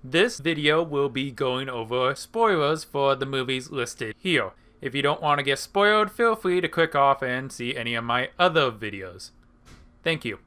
This video will be going over spoilers for the movies listed here. If you don't want to get spoiled, feel free to click off and see any of my other videos. Thank you.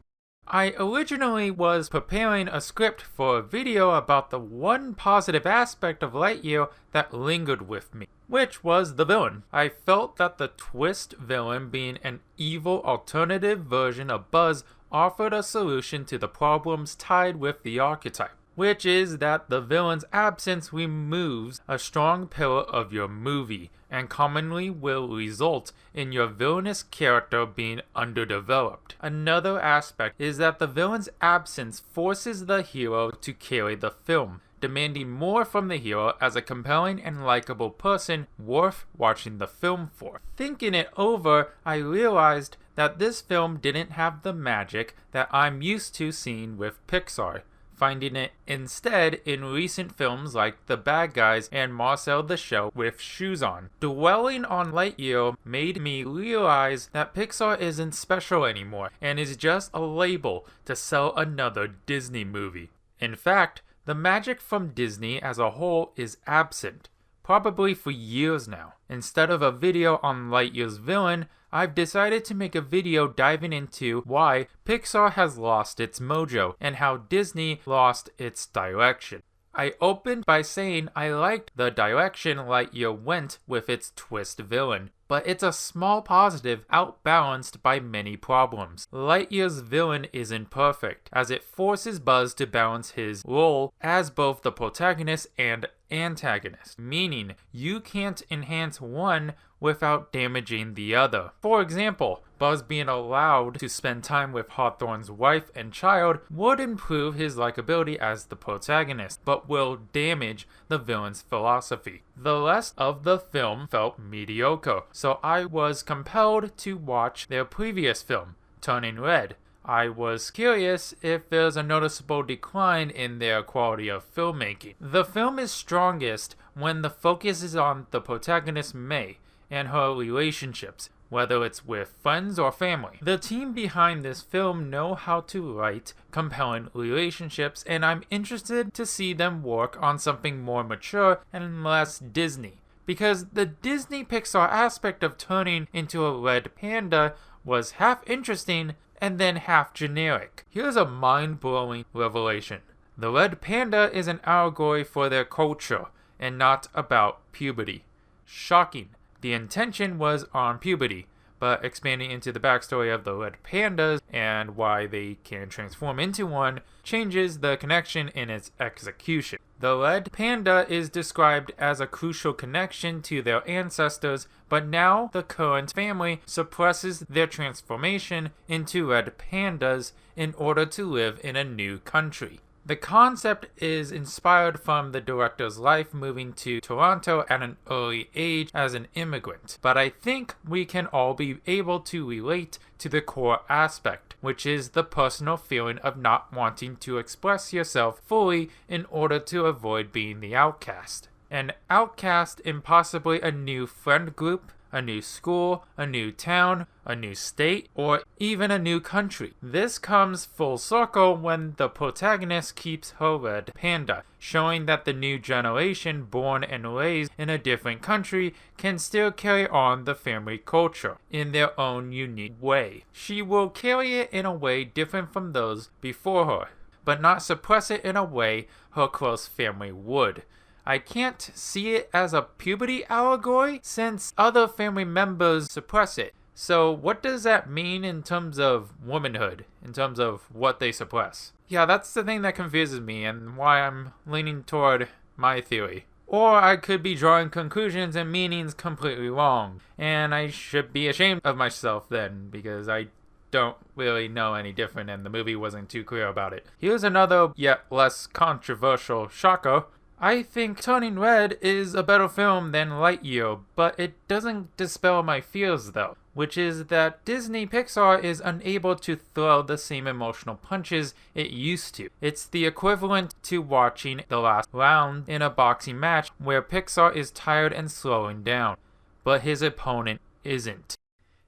I originally was preparing a script for a video about the one positive aspect of Lightyear that lingered with me, which was the villain. I felt that the twist villain being an evil alternative version of Buzz offered a solution to the problems tied with the archetype, which is that the villain's absence removes a strong pillar of your movie and commonly will result in your villainous character being underdeveloped. Another aspect is that the villain's absence forces the hero to carry the film, demanding more from the hero as a compelling and likable person worth watching the film for. Thinking it over, I realized that this film didn't have the magic that I'm used to seeing with Pixar, finding it instead in recent films like The Bad Guys and Marcel the Shell with Shoes On. Dwelling on Lightyear made me realize that Pixar isn't special anymore and is just a label to sell another Disney movie. In fact, the magic from Disney as a whole is absent, probably for years now. Instead of a video on Lightyear's villain, I've decided to make a video diving into why Pixar has lost its mojo and how Disney lost its direction. I opened by saying I liked the direction Lightyear went with its twist villain, but it's a small positive outbalanced by many problems. Lightyear's villain isn't perfect, as it forces Buzz to balance his role as both the protagonist and antagonist, meaning you can't enhance one without damaging the other. For example, Buzz being allowed to spend time with Hawthorne's wife and child would improve his likability as the protagonist, but will damage the villain's philosophy. The rest of the film felt mediocre, so I was compelled to watch their previous film, Turning Red. I was curious if there's a noticeable decline in their quality of filmmaking. The film is strongest when the focus is on the protagonist May and her relationships, whether it's with friends or family. The team behind this film know how to write compelling relationships, and I'm interested to see them work on something more mature and less Disney, because the Disney Pixar aspect of turning into a Red Panda was half interesting and then half generic. Here's a mind-blowing revelation. The Red Panda is an allegory for their culture and not about puberty. Shocking. The intention was on puberty, but expanding into the backstory of the Red Pandas and why they can transform into one changes the connection in its execution. The Red Panda is described as a crucial connection to their ancestors, but now the current family suppresses their transformation into Red Pandas in order to live in a new country. The concept is inspired from the director's life moving to Toronto at an early age as an immigrant, but I think we can all be able to relate to the core aspect, which is the personal feeling of not wanting to express yourself fully in order to avoid being the outcast. An outcast in possibly a new friend group, a new school, a new town, a new state, or even a new country. This comes full circle when the protagonist keeps her Red Panda, showing that the new generation born and raised in a different country can still carry on the family culture in their own unique way. She will carry it in a way different from those before her, but not suppress it in a way her close family would. I can't see it as a puberty allegory since other family members suppress it. So what does that mean in terms of womanhood, in terms of what they suppress? Yeah, that's the thing that confuses me and why I'm leaning toward my theory. Or I could be drawing conclusions and meanings completely wrong, and I should be ashamed of myself then, because I don't really know any different and the movie wasn't too clear about it. Here's another yet less controversial shocker. I think Turning Red is a better film than Lightyear, but it doesn't dispel my fears though, which is that Disney Pixar is unable to throw the same emotional punches it used to. It's the equivalent to watching the last round in a boxing match where Pixar is tired and slowing down, but his opponent isn't.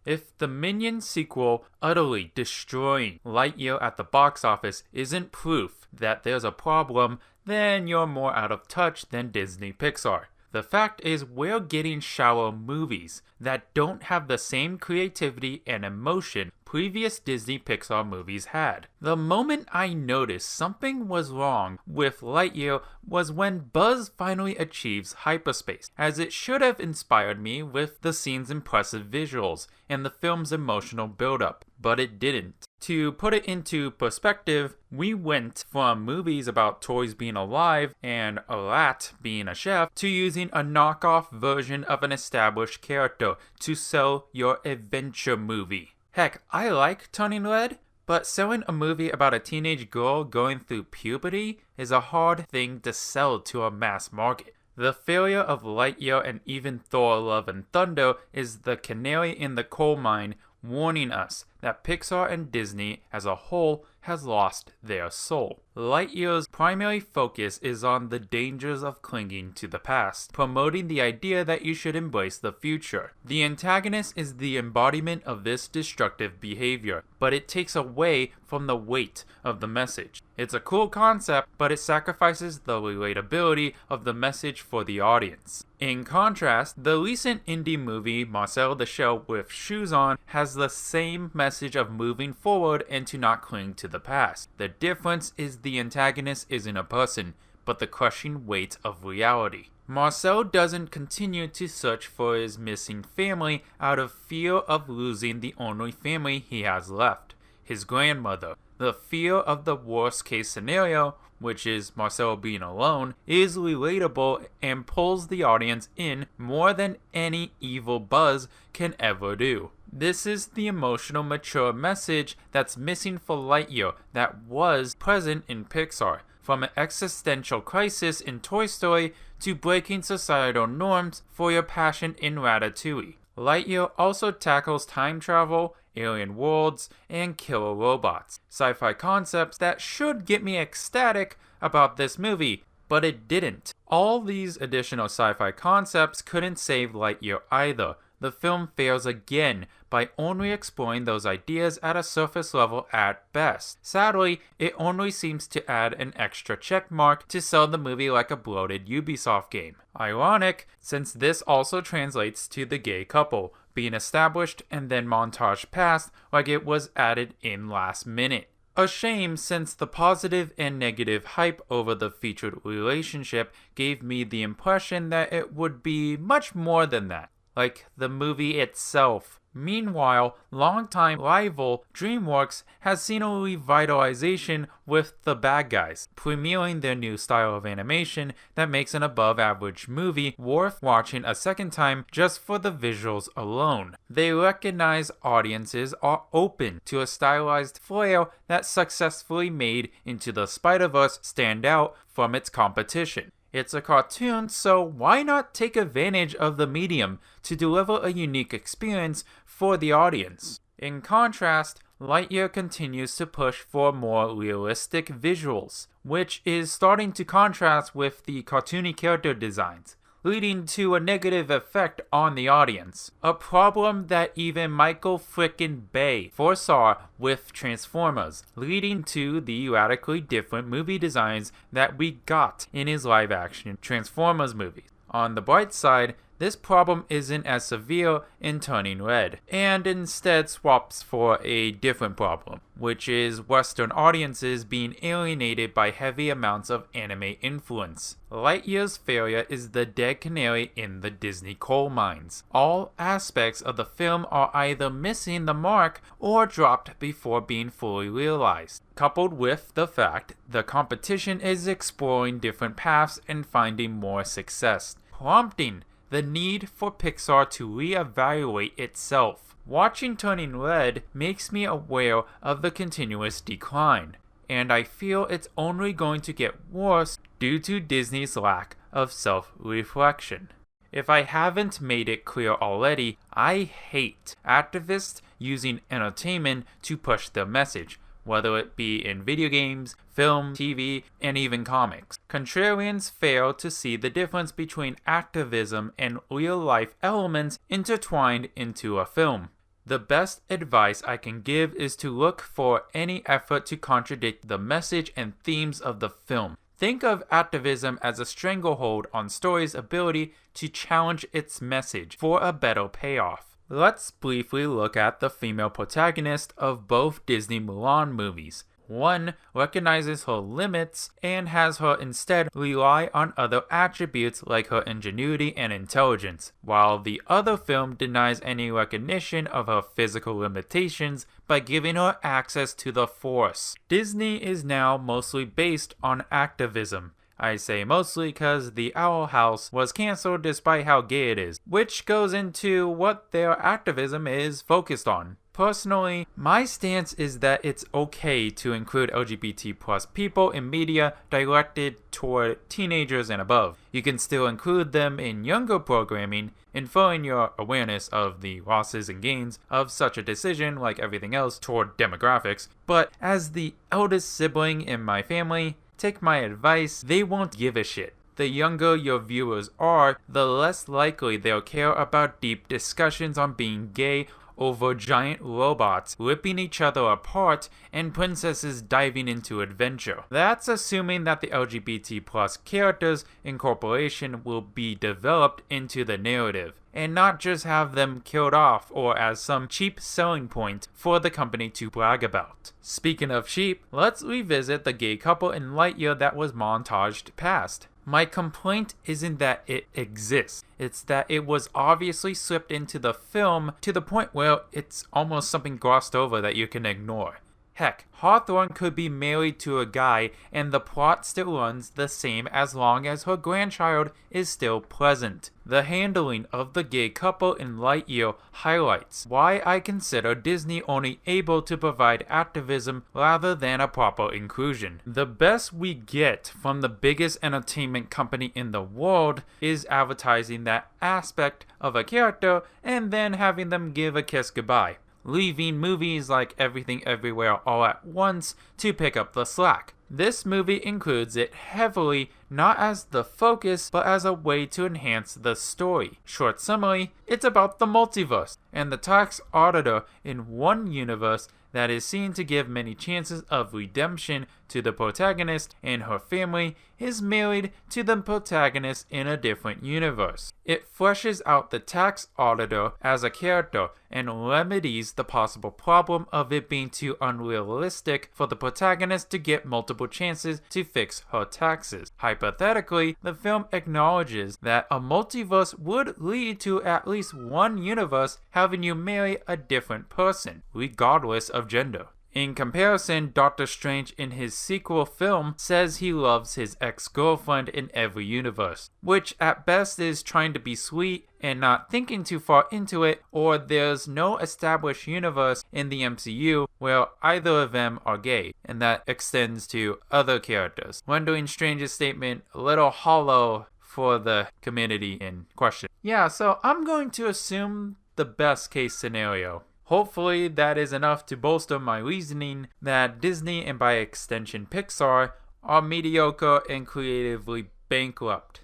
If the Minions sequel utterly destroying Lightyear at the box office isn't proof that there's a problem, then you're more out of touch than Disney Pixar. The fact is, we're getting shallow movies that don't have the same creativity and emotion previous Disney Pixar movies had. The moment I noticed something was wrong with Lightyear was when Buzz finally achieves hyperspace, as it should have inspired me with the scene's impressive visuals and the film's emotional build-up, but it didn't. To put it into perspective, we went from movies about toys being alive and a rat being a chef to using a knockoff version of an established character to sell your adventure movie. Heck, I like Turning Red, but selling a movie about a teenage girl going through puberty is a hard thing to sell to a mass market. The failure of Lightyear and even Thor: Love and Thunder is the canary in the coal mine, warning us that Pixar and Disney as a whole has lost their soul. Lightyear's primary focus is on the dangers of clinging to the past, promoting the idea that you should embrace the future. The antagonist is the embodiment of this destructive behavior, but it takes away from the weight of the message. It's a cool concept, but it sacrifices the relatability of the message for the audience. In contrast, the recent indie movie Marcel the Shell with Shoes On has the same message of moving forward and to not cling to the past. The difference is the antagonist isn't a person, but the crushing weight of reality. Marcel doesn't continue to search for his missing family out of fear of losing the only family he has left, his grandmother. The fear of the worst case scenario, which is Marcel being alone, is relatable and pulls the audience in more than any evil Buzz can ever do. This is the emotional mature message that's missing for Lightyear that was present in Pixar. From an existential crisis in Toy Story to breaking societal norms for your passion in Ratatouille. Lightyear also tackles time travel, alien worlds, and killer robots. Sci-fi concepts that should get me ecstatic about this movie, but it didn't. All these additional sci-fi concepts couldn't save Lightyear either. The film fails again by only exploring those ideas at a surface level at best. Sadly, it only seems to add an extra check mark to sell the movie like a bloated Ubisoft game. Ironic, since this also translates to the gay couple being established and then montage past like it was added in last minute. A shame, since the positive and negative hype over the featured relationship gave me the impression that it would be much more than that, like the movie itself. Meanwhile, longtime rival DreamWorks has seen a revitalization with The Bad Guys, premiering their new style of animation that makes an above-average movie worth watching a second time just for the visuals alone. They recognize audiences are open to a stylized flair that successfully made Into the Spider-Verse stand out from its competition. It's a cartoon, so why not take advantage of the medium to deliver a unique experience for the audience? In contrast, Lightyear continues to push for more realistic visuals, which is starting to contrast with the cartoony character designs, leading to a negative effect on the audience. A problem that even Michael frickin' Bay foresaw with Transformers, leading to the radically different movie designs that we got in his live-action Transformers movies. On the bright side, this problem isn't as severe in Turning Red, and instead swaps for a different problem, which is Western audiences being alienated by heavy amounts of anime influence. Lightyear's failure is the dead canary in the Disney coal mines. All aspects of the film are either missing the mark or dropped before being fully realized, coupled with the fact the competition is exploring different paths and finding more success, prompting the need for Pixar to reevaluate itself. Watching Turning Red makes me aware of the continuous decline, and I feel it's only going to get worse due to Disney's lack of self-reflection. If I haven't made it clear already, I hate activists using entertainment to push their message, whether it be in video games, film, TV, and even comics. Contrarians fail to see the difference between activism and real-life elements intertwined into a film. The best advice I can give is to look for any effort to contradict the message and themes of the film. Think of activism as a stranglehold on story's ability to challenge its message for a better payoff. Let's briefly look at the female protagonist of both Disney Mulan movies. One recognizes her limits and has her instead rely on other attributes like her ingenuity and intelligence, while the other film denies any recognition of her physical limitations by giving her access to the Force. Disney is now mostly based on activism. I say mostly because the Owl House was cancelled despite how gay it is, which goes into what their activism is focused on. Personally, my stance is that it's okay to include LGBT plus people in media directed toward teenagers and above. You can still include them in younger programming, inferring your awareness of the losses and gains of such a decision, like everything else, toward demographics. But as the eldest sibling in my family, take my advice, they won't give a shit. The younger your viewers are, the less likely they'll care about deep discussions on being gay over giant robots ripping each other apart and princesses diving into adventure. That's assuming that the LGBT plus characters incorporation will be developed into the narrative, and not just have them killed off or as some cheap selling point for the company to brag about. Speaking of cheap, let's revisit the gay couple in Lightyear that was montaged past. My complaint isn't that it exists, it's that it was obviously slipped into the film to the point where it's almost something glossed over that you can ignore. Heck, Hawthorne could be married to a guy and the plot still runs the same as long as her grandchild is still present. The handling of the gay couple in Lightyear highlights why I consider Disney only able to provide activism rather than a proper inclusion. The best we get from the biggest entertainment company in the world is advertising that aspect of a character and then having them give a kiss goodbye, leaving movies like Everything Everywhere All at Once to pick up the slack. This movie includes it heavily, not as the focus, but as a way to enhance the story. Short summary, it's about the multiverse, and the tax auditor in one universe that is seen to give many chances of redemption to the protagonist and her family is married to the protagonist in a different universe. It fleshes out the tax auditor as a character and remedies the possible problem of it being too unrealistic for the protagonist to get multiple chances to fix her taxes. Hypothetically, the film acknowledges that a multiverse would lead to at least one universe having you marry a different person, regardless of gender. In comparison, Doctor Strange in his sequel film says he loves his ex-girlfriend in every universe, which at best is trying to be sweet and not thinking too far into it, or there's no established universe in the MCU where either of them are gay, and that extends to other characters, rendering Strange's statement a little hollow for the community in question. Yeah, so I'm going to assume the best case scenario. Hopefully that is enough to bolster my reasoning that Disney and by extension Pixar are mediocre and creatively bankrupt.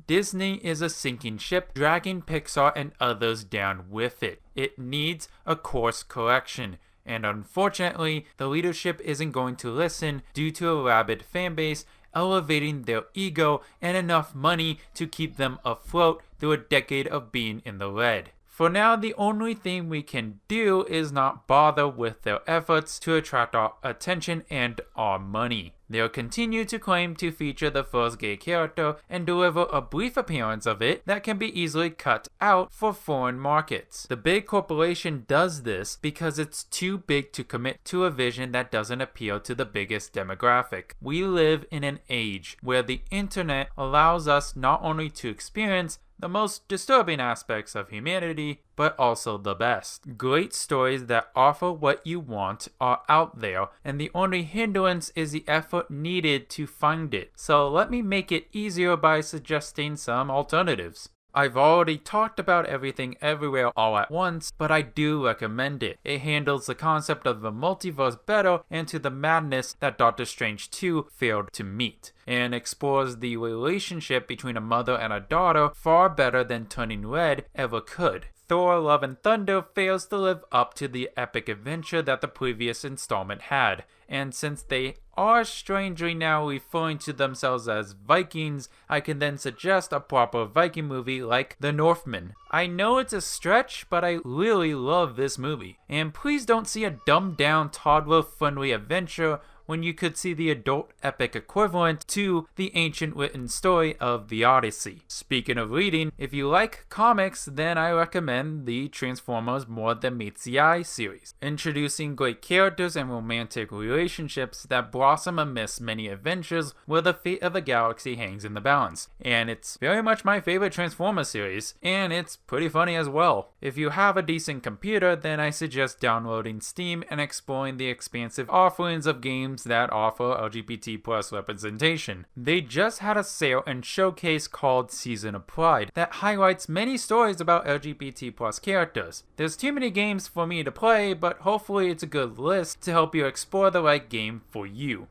Disney is a sinking ship dragging Pixar and others down with it. It needs a course correction, and unfortunately the leadership isn't going to listen due to a rabid fanbase elevating their ego and enough money to keep them afloat through a decade of being in the red. For now, the only thing we can do is not bother with their efforts to attract our attention and our money. They'll continue to claim to feature the first gay character and deliver a brief appearance of it that can be easily cut out for foreign markets. The big corporation does this because it's too big to commit to a vision that doesn't appeal to the biggest demographic. We live in an age where the internet allows us not only to experience the most disturbing aspects of humanity, but also the best. Great stories that offer what you want are out there, and the only hindrance is the effort needed to find it. So let me make it easier by suggesting some alternatives. I've already talked about Everything Everywhere All at Once, but I do recommend it. It handles the concept of the multiverse better and to the madness that Doctor Strange 2 failed to meet, and explores the relationship between a mother and a daughter far better than Turning Red ever could. Thor: Love and Thunder fails to live up to the epic adventure that the previous installment had, and since they are strangely now referring to themselves as Vikings, I can then suggest a proper Viking movie like The Northman. I know it's a stretch, but I really love this movie. And please don't see a dumbed down toddler-friendly adventure when you could see the adult epic equivalent to the ancient written story of the Odyssey. Speaking of reading, if you like comics, then I recommend the Transformers More Than Meets the Eye series, introducing great characters and romantic relationships that blossom amidst many adventures where the fate of a galaxy hangs in the balance. And it's very much my favorite Transformers series, and it's pretty funny as well. If you have a decent computer, then I suggest downloading Steam and exploring the expansive offerings of games that offer LGBT plus representation. They just had a sale and showcase called Season of Pride that highlights many stories about LGBT plus characters. There's too many games for me to play, but hopefully it's a good list to help you explore the right game for you.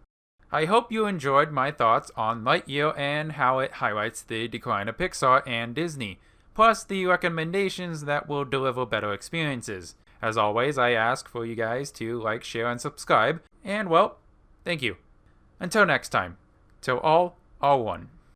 I hope you enjoyed my thoughts on Lightyear and how it highlights the decline of Pixar and Disney, plus the recommendations that will deliver better experiences. As always, I ask for you guys to like, share, and subscribe, and well, thank you. Until next time, till all are one.